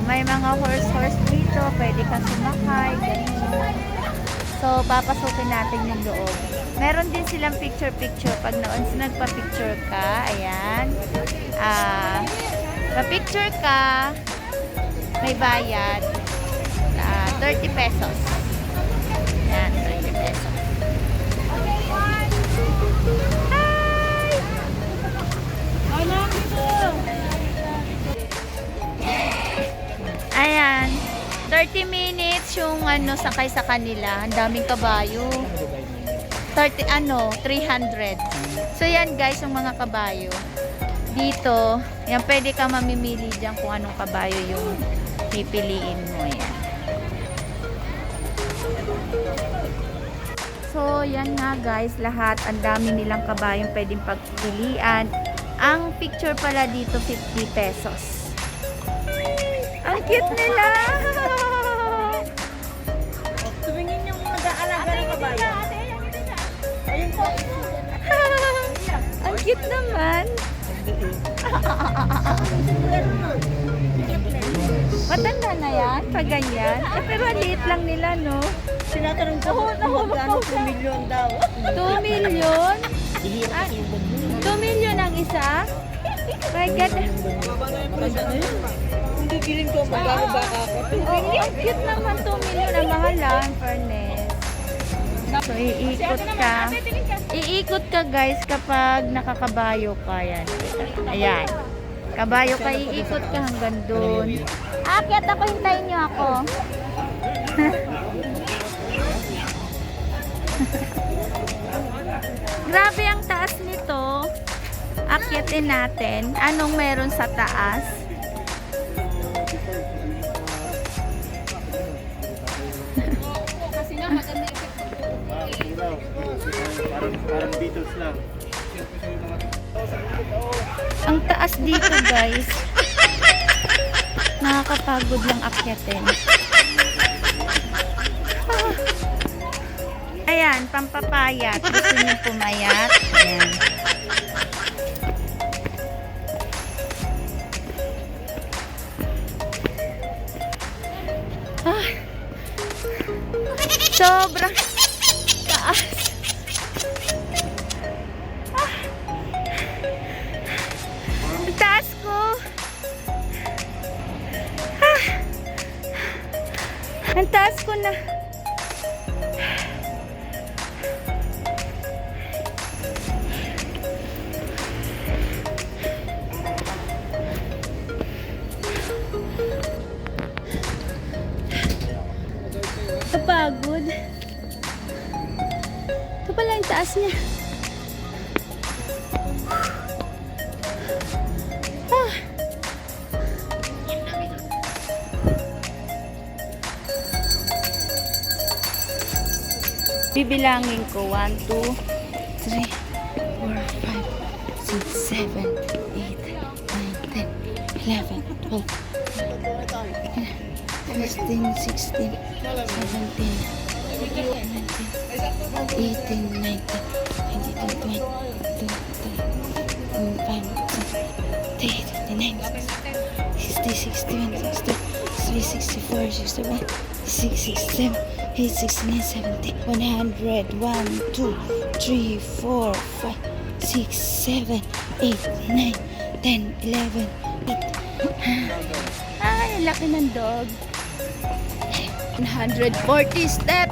may mga horse dito. Pwede kang sumakay. Ganyan. So, papasukin natin yung loob. Meron din silang picture-picture. Pag nagpa-picture ka, ayan. Pa-picture ka, may bayad. 30 pesos. Ayan, 30 pesos. Ayan. 30 minutes yung sakay sa kanila. Ang daming kabayo. 300. So yan guys, yung mga kabayo. Dito, yan pwede ka mamimili dyan kung anong kabayo yung pipiliin mo. Yan. So yan nga guys, lahat. Ang dami nilang kabayong pwedeng pagpilian. Ang picture pala dito, 50 pesos. Ang cute nila! Tumingin yung mag-aalaga ng kabayo. Ayun po. Ang cute naman. Matanda na yan, pag ganyan. Pero liit lang nila, no? Sinatanong ko kung magkano 2 million daw. 2 million? 2 million ang isa? My God. Hindi bilin ko magkano ba ako. Oo, ang cute naman 2 million. Ang mahal lang, fairness. So, iikot ka guys kapag nakakabayo ka. Yan. Ayan. Kabayo ka, iikot ka hanggang dun. Akyat ako, hintayin nyo ako. Grabe ang taas nito. Akyatin natin. Anong meron sa taas? Kasi nga maganda Parang Beatles lang. Ang taas dito guys. Nakakapagod lang akyatin. Ayan, pampapayat. Gusto niyo pumayat? Ayan. Sobrang taas. Ang taas ko. Ang taas ko na. Kapagod. Ito pala yung taas niya. Bibilangin ko 1, 2, 3, 4, 5, 6, 7, 8, 9, 10, 11, 12, 15, 16, 17, 18, 19, 20, 21, 22, 23, 24, 65, 66, 67, 68, 69, 70, 100, 1, 2, 3, 4, 5, 6, 7, 8, 9, 10, 11, 8. Ay, ang laki ng dog. 140 step.